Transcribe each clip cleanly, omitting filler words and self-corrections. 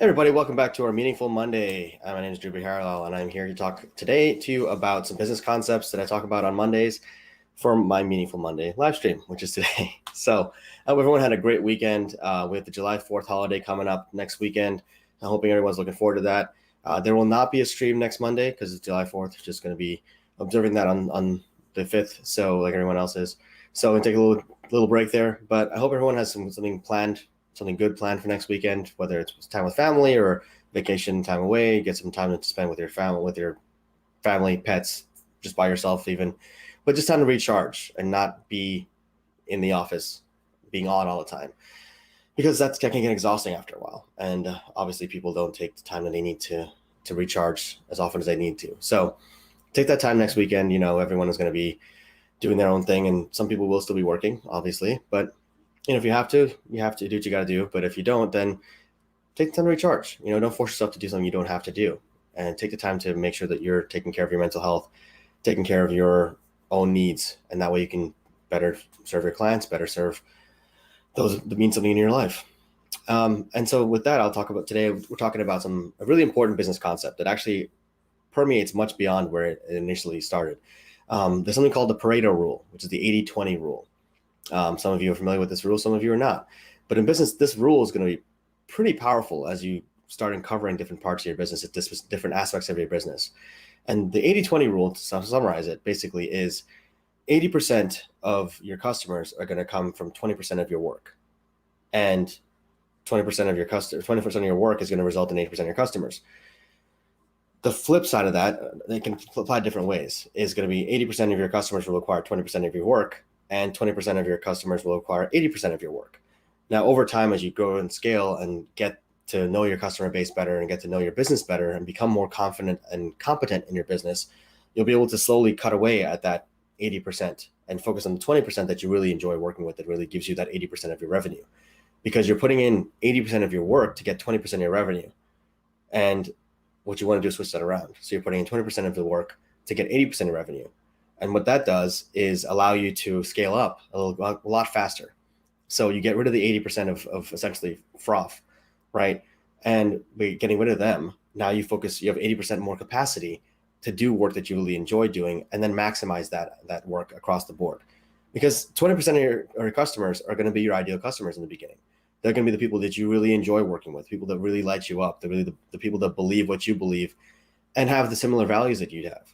Hey everybody, welcome back to our Meaningful Monday. My name is Drew Harrell, and I'm here to talk today to you about some business concepts that I talk about on Mondays for my Meaningful Monday live stream, which is today. So, I hope everyone had a great weekend. We have the July 4th holiday coming up next weekend. I'm hoping everyone's looking forward to that. There will not be a stream next Monday because it's July 4th. We're just going to be observing that on the 5th, so like everyone else is. So, we'll take a little break there, but I hope everyone has something planned, something good planned for next weekend, whether it's time with family or vacation time away, get some time to spend with your family, pets, just by yourself even, but just time to recharge and not be in the office, being on all the time, because that can get exhausting after a while. And obviously people don't take the time that they need to recharge as often as they need to. So take that time next weekend. Everyone is going to be doing their own thing, and some people will still be working, obviously, but if you have to do what you got to do. But if you don't, then take the time to recharge. Don't force yourself to do something you don't have to do, and take the time to make sure that you're taking care of your mental health, taking care of your own needs. And that way you can better serve your clients, better serve those that mean something in your life. And so with that, I'll talk about today, we're talking about a really important business concept that actually permeates much beyond where it initially started. There's something called the Pareto rule, which is the 80-20 rule. Some of you are familiar with this rule, some of you are not. But in business, this rule is going to be pretty powerful as you start uncovering different parts of your business, different aspects of your business. And the 80-20 rule, to summarize it, basically is 80% of your customers are going to come from 20% of your work. And 20% of your 20% of your work is going to result in 80% of your customers. The flip side of that, they can apply different ways, is going to be 80% of your customers will require 20% of your work, and 20% of your customers will acquire 80% of your work. Now, over time, as you grow and scale and get to know your customer base better and get to know your business better and become more confident and competent in your business, you'll be able to slowly cut away at that 80% and focus on the 20% that you really enjoy working with, that really gives you that 80% of your revenue. Because you're putting in 80% of your work to get 20% of your revenue. And what you want to do is switch that around. So you're putting in 20% of the work to get 80% of revenue. And what that does is allow you to scale up a lot faster. So you get rid of the 80% of essentially froth, right? And by getting rid of them, now you have 80% more capacity to do work that you really enjoy doing, and then maximize that work across the board. Because 20% of your customers are going to be your ideal customers in the beginning. They're going to be the people that you really enjoy working with, people that really light you up, the people that believe what you believe and have the similar values that you'd have.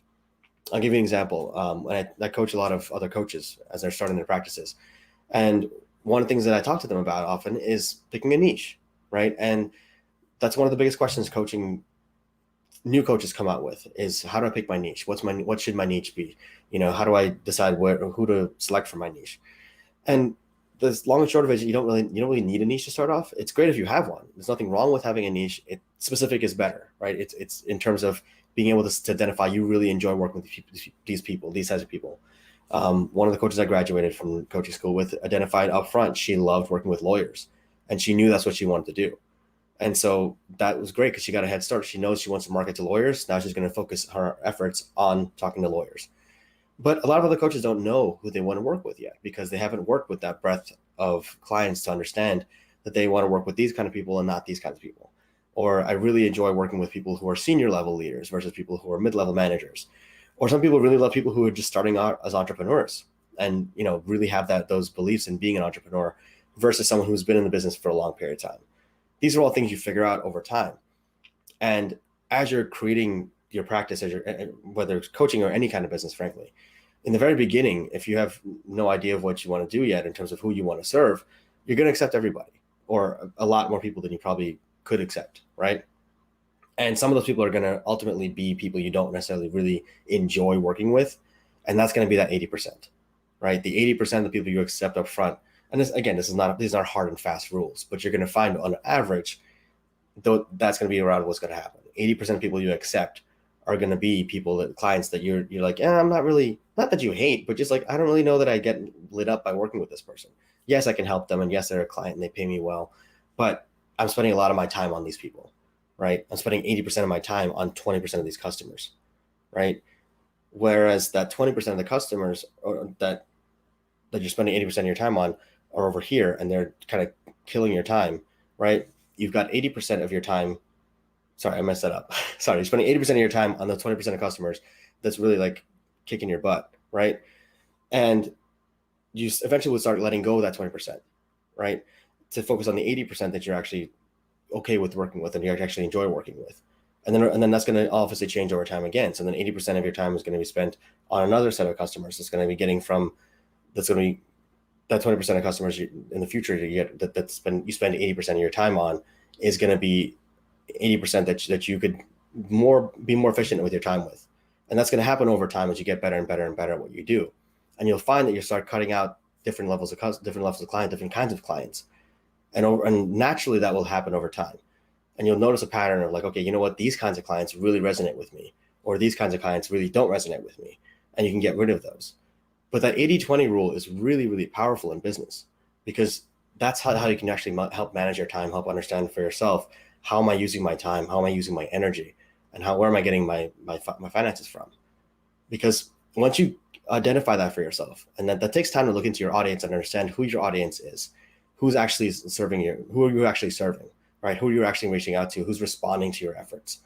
I'll give you an example. I coach a lot of other coaches as they're starting their practices. And one of the things that I talk to them about often is picking a niche, right? And that's one of the biggest questions new coaches come out with is, how do I pick my niche? What should my niche be? How do I decide who to select for my niche? And the long and short of it is you don't really need a niche to start off. It's great if you have one. There's nothing wrong with having a niche. Specific is better, right? It's in terms of being able to identify you really enjoy working with these types of people. One of the coaches I graduated from coaching school with identified up front she loved working with lawyers, and she knew that's what she wanted to do. And so that was great because she got a head start. She knows she wants to market to lawyers. Now she's going to focus her efforts on talking to lawyers. But a lot of other coaches don't know who they want to work with yet because they haven't worked with that breadth of clients to understand that they want to work with these kind of people and not these kinds of people. Or I really enjoy working with people who are senior level leaders versus people who are mid-level managers. Or some people really love people who are just starting out as entrepreneurs and really have those beliefs in being an entrepreneur versus someone who's been in the business for a long period of time. These are all things you figure out over time. And as you're creating your practice, whether it's coaching or any kind of business, frankly, in the very beginning, if you have no idea of what you want to do yet in terms of who you want to serve, you're going to accept everybody or a lot more people than you probably could accept, right? And some of those people are going to ultimately be people you don't necessarily really enjoy working with. And that's going to be that 80%, right? The 80% of the people you accept up front. And these aren't hard and fast rules, but you're going to find on average, though, that's going to be around what's going to happen. 80% of people you accept are going to be clients that you're like, I'm not really, not that you hate, but just like, I don't really know that I get lit up by working with this person. Yes, I can help them. And yes, they're a client and they pay me well, but I'm spending a lot of my time on these people, right? I'm spending 80% of my time on 20% of these customers, right? Whereas that 20% of the customers that you're spending 80% of your time on are over here and they're kind of killing your time, right? you've got 80% of your time. Sorry, I messed that up. Sorry, you're spending 80% of your time on the 20% of customers that's really like kicking your butt, right? And you eventually will start letting go of that 20%, right? To focus on the 80% that you're actually okay with working with and you actually enjoy working with. And then that's going to obviously change over time again. So then 80% of your time is going to be spent on another set of customers. That's going to be getting from, that's going to be that 20% of customers in the future you get you spend 80% of your time on is going to be 80% that you could be more efficient with your time with. And that's going to happen over time as you get better and better and better at what you do. And you'll find that you start cutting out different levels of client, different kinds of clients. And naturally that will happen over time. And you'll notice a pattern of like, okay, you know what? These kinds of clients really resonate with me, or these kinds of clients really don't resonate with me. And you can get rid of those. But that 80-20 rule is really, really powerful in business, because that's how you can actually help manage your time, help understand for yourself, how am I using my time? How am I using my energy? And where am I getting my finances from? Because once you identify that for yourself, and that takes time to look into your audience and understand who your audience is, who's actually serving you, who are you actually serving, right? Who are you actually reaching out to? Who's responding to your efforts?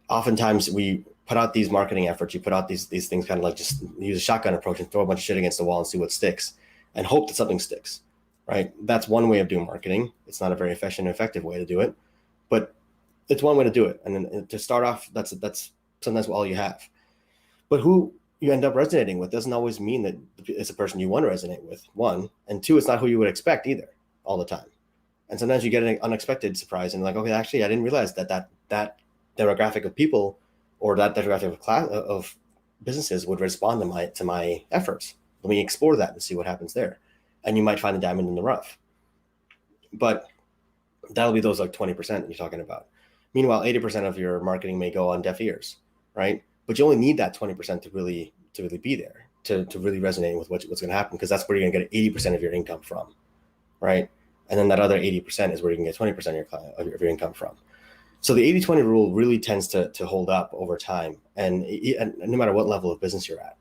Oftentimes we put out these marketing efforts, you put out these things kind of like just use a shotgun approach and throw a bunch of shit against the wall and see what sticks and hope that something sticks, right? That's one way of doing marketing. It's not a very efficient and effective way to do it, but it's one way to do it. And then to start off, that's sometimes all you have. But who you end up resonating with doesn't always mean that it's a person you want to resonate with, one. And two, it's not who you would expect either all the time. And sometimes you get an unexpected surprise and like, okay, actually, I didn't realize that demographic of people or that demographic of businesses would respond to my efforts. Let me explore that and see what happens there. And you might find the diamond in the rough. But that'll be those like 20% you're talking about. Meanwhile, 80% of your marketing may go on deaf ears, right? But you only need that 20% to really be there, to really resonate with what's going to happen, because that's where you're going to get 80% of your income from, right? And then that other 80% is where you can get 20% of your income from. So the 80-20 rule really tends to hold up over time, and no matter what level of business you're at.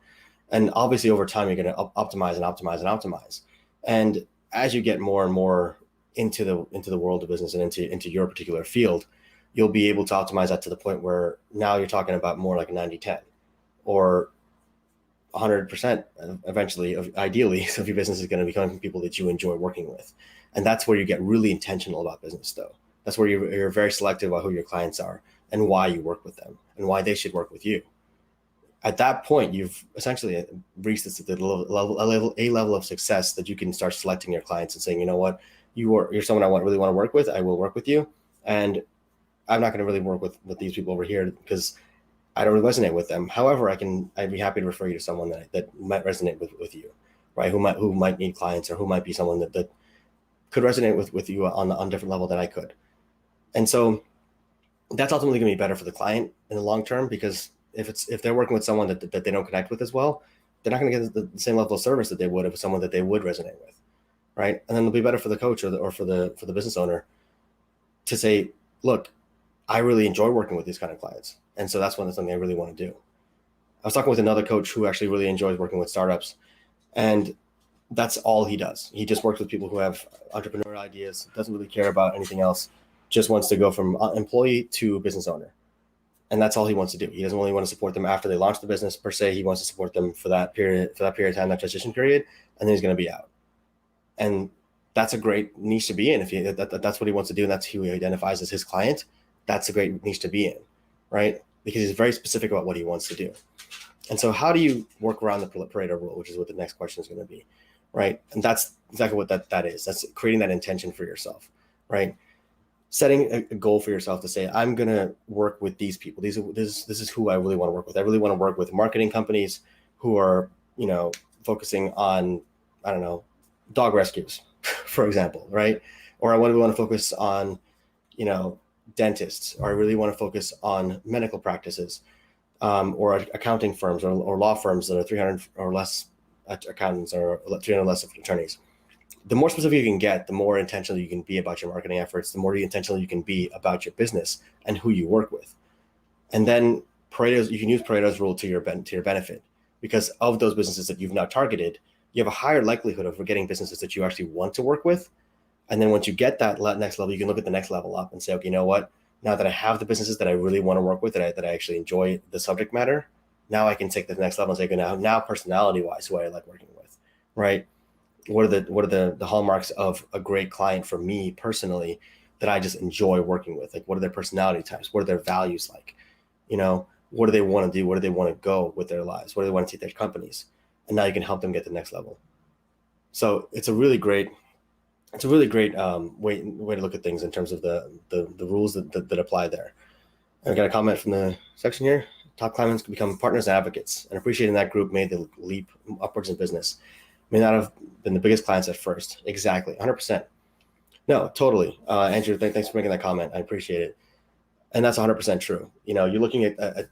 And obviously over time, you're going to optimize and optimize and optimize. And as you get more and more into the world of business and into your particular field, you'll be able to optimize that to the point where now you're talking about more like a 90-10 or 100% eventually, ideally. So if your business is going to be coming from people that you enjoy working with. And that's where you get really intentional about business though. That's where you're very selective about who your clients are and why you work with them and why they should work with you. At that point, you've essentially reached a level of success that you can start selecting your clients and saying, you know what, you're someone I really want to work with. I will work with you. And I'm not going to really work with these people over here because I don't really resonate with them. However, I'd be happy to refer you to someone that might resonate with you, right? Who might need clients, or who might be someone that could resonate with you on a different level than I could. And so that's ultimately going to be better for the client in the long term, because if they're working with someone that they don't connect with as well, they're not going to get the same level of service that they would if it's someone that they would resonate with, right? And then it'll be better for the coach or for the business owner to say, look, I really enjoy working with these kind of clients. And so that's something I really want to do. I was talking with another coach who actually really enjoys working with startups, and that's all he does. He just works with people who have entrepreneurial ideas, doesn't really care about anything else, just wants to go from employee to business owner. And that's all he wants to do. He doesn't really want to support them after they launch the business per se. He wants to support them for that period of time, that transition period, and then he's going to be out. And that's a great niche to be in. If that's what he wants to do, and that's who he identifies as his client, that's a great niche to be in, right? Because he's very specific about what he wants to do. And so how do you work around the Pareto rule, which is what the next question is going to be, right? And that's exactly what that is. That's creating that intention for yourself, right? Setting a goal for yourself to say, I'm going to work with these people. This is who I really want to work with. I really want to work with marketing companies who are, focusing on, I don't know, dog rescues, for example, right? Or I want to focus on, dentists, or I really want to focus on medical practices, or accounting firms or law firms that are 300 or less accountants or 300 less attorneys. The more specific you can get, the more intentional you can be about your marketing efforts, the more intentional you can be about your business and who you work with. And then you can use Pareto's rule to your benefit, because of those businesses that you've now targeted, you have a higher likelihood of getting businesses that you actually want to work with And then once you get that next level, you can look at the next level up and say, okay, you know what? Now that I have the businesses that I really want to work with, that I actually enjoy the subject matter, now I can take the next level and say, okay, now personality wise, who I like working with, right? What are the hallmarks of a great client for me personally that I just enjoy working with? Like, what are their personality types? What are their values like? What do they want to do? Where do they want to go with their lives? Where do they want to take their companies? And now you can help them get to the next level. So it's a really great way to look at things in terms of the rules that apply there. I got a comment from the section here. Top clients can become partners and advocates, and appreciating that group made the leap upwards in business. May not have been the biggest clients at first. Exactly, 100%. No, totally. Andrew, thanks for making that comment. I appreciate it. And that's 100% true. You're looking at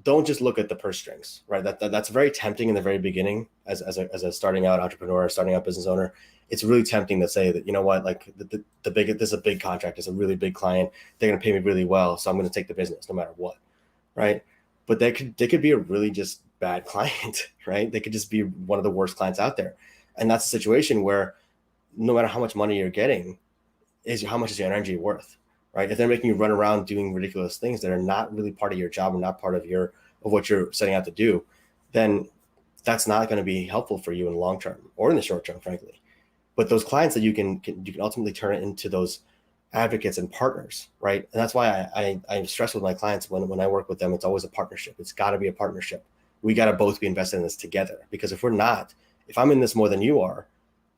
don't just look at the purse strings, right? That's very tempting in the very beginning as a starting out entrepreneur, starting out business owner. It's really tempting to say that, you know what, like this is a big contract, it's a really big client, they're going to pay me really well, so I'm going to take the business no matter what, right? But they could be a really just bad client, right? They could just be one of the worst clients out there, and that's a situation where no matter how much money you're getting, how much is your energy worth? Right? If they're making you run around doing ridiculous things that are not really part of your job and not part of what you're setting out to do, then that's not going to be helpful for you in the long term or in the short term, frankly. But those clients that you can ultimately turn it into those advocates and partners, right? And that's why I stress with my clients when I work with them, it's always a partnership. It's got to be a partnership. We got to both be invested in this together, because if we're not, if I'm in this more than you are,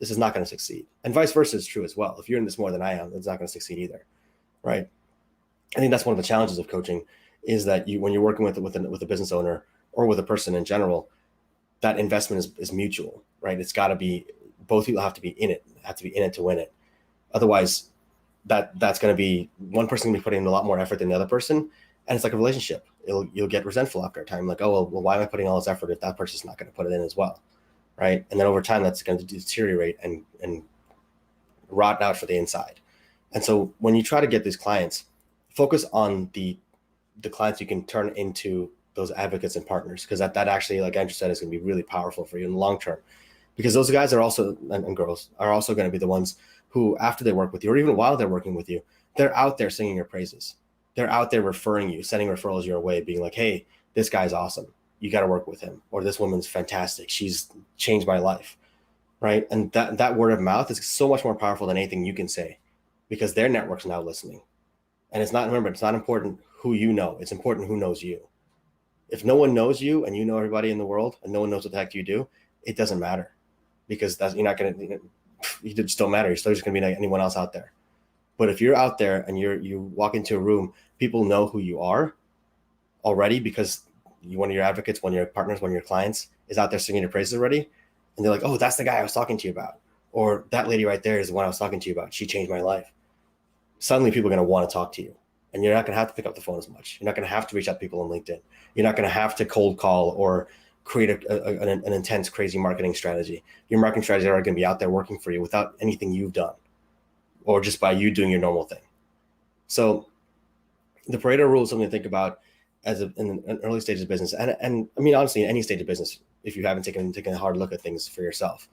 this is not going to succeed. And vice versa is true as well. If you're in this more than I am, it's not going to succeed either. Right. I think that's one of the challenges of coaching, is that when you're working with a business owner or with a person in general, that investment is mutual, right? It's got to be, both people have to be in it to win it. Otherwise, that's going to be one person going to be putting in a lot more effort than the other person, and it's like a relationship. You'll get resentful after a time, like, oh well, why am I putting all this effort if that person's not going to put it in as well, right? And then over time, that's going to deteriorate and rot out for the inside. And so when you try to get these clients, focus on the clients you can turn into those advocates and partners, because that actually, like Andrew said, is going to be really powerful for you in the long term. Because those guys are also, and girls are also going to be the ones who, after they work with you, or even while they're working with you, they're out there singing your praises. They're out there referring you, sending referrals your way, being like, hey, this guy's awesome, you got to work with him. Or this woman's fantastic, she's changed my life, right? And that word of mouth is so much more powerful than anything you can say, because their network's now listening. And it's not important who you know, it's important who knows you. If no one knows you and you know everybody in the world and no one knows what the heck you do, it doesn't matter, because you just don't matter. You're still just going to be like anyone else out there. But if you're out there and you walk into a room, people know who you are already, because one of your advocates, one of your partners, one of your clients is out there singing your praises already. And they're like, oh, that's the guy I was talking to you about. Or that lady right there is the one I was talking to you about. She changed my life. Suddenly people are going to want to talk to you, and you're not going to have to pick up the phone as much. You're not going to have to reach out to people on LinkedIn. You're not going to have to cold call or create an intense, crazy marketing strategy. Your marketing strategies are going to be out there working for you without anything you've done, or just by you doing your normal thing. So the Pareto rule is something to think about in an early stage of business. And I mean, honestly, in any stage of business, if you haven't taken a hard look at things for yourself.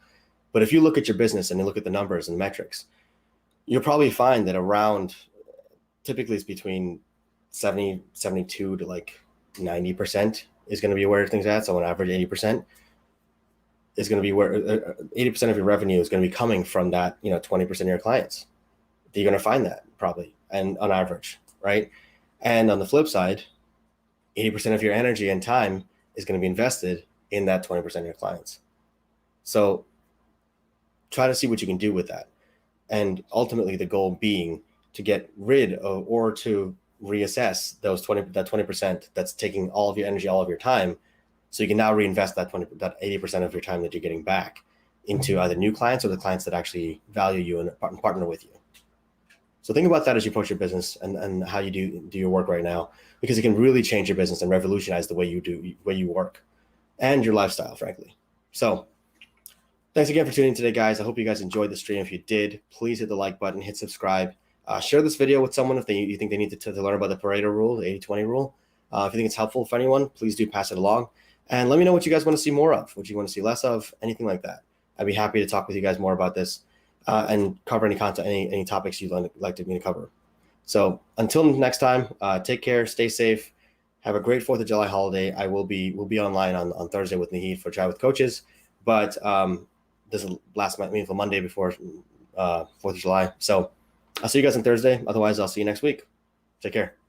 But if you look at your business and you look at the numbers and metrics, you'll probably find that around, typically it's between 72 to like 90% is going to be where things at. So on average, 80% is going to be where 80% of your revenue is going to be coming from that, 20% of your clients. You're going to find that probably, and on average, right? And on the flip side, 80% of your energy and time is going to be invested in that 20% of your clients. So try to see what you can do with that. And ultimately the goal being to get rid of, or to reassess that 20% that's taking all of your energy, all of your time. So you can now reinvest that 80% of your time that you're getting back into either new clients or the clients that actually value you and partner with you. So think about that as you approach your business and how you do your work right now, because it can really change your business and revolutionize the way you work and your lifestyle, frankly. So thanks again for tuning in today, guys. I hope you guys enjoyed the stream. If you did, please hit the like button, hit subscribe, share this video with someone if you think they need to learn about the Pareto rule, the 80-20 rule. If you think it's helpful for anyone, please do pass it along. And let me know what you guys want to see more of, what you want to see less of, anything like that. I'd be happy to talk with you guys more about this. and cover any content, any topics you'd like me to cover. So until next time, take care, stay safe, have a great 4th of July holiday. We'll be online on Thursday with Naheed for Chat with Coaches, but this is the last meaningful Monday before 4th of July. So I'll see you guys on Thursday. Otherwise, I'll see you next week. Take care.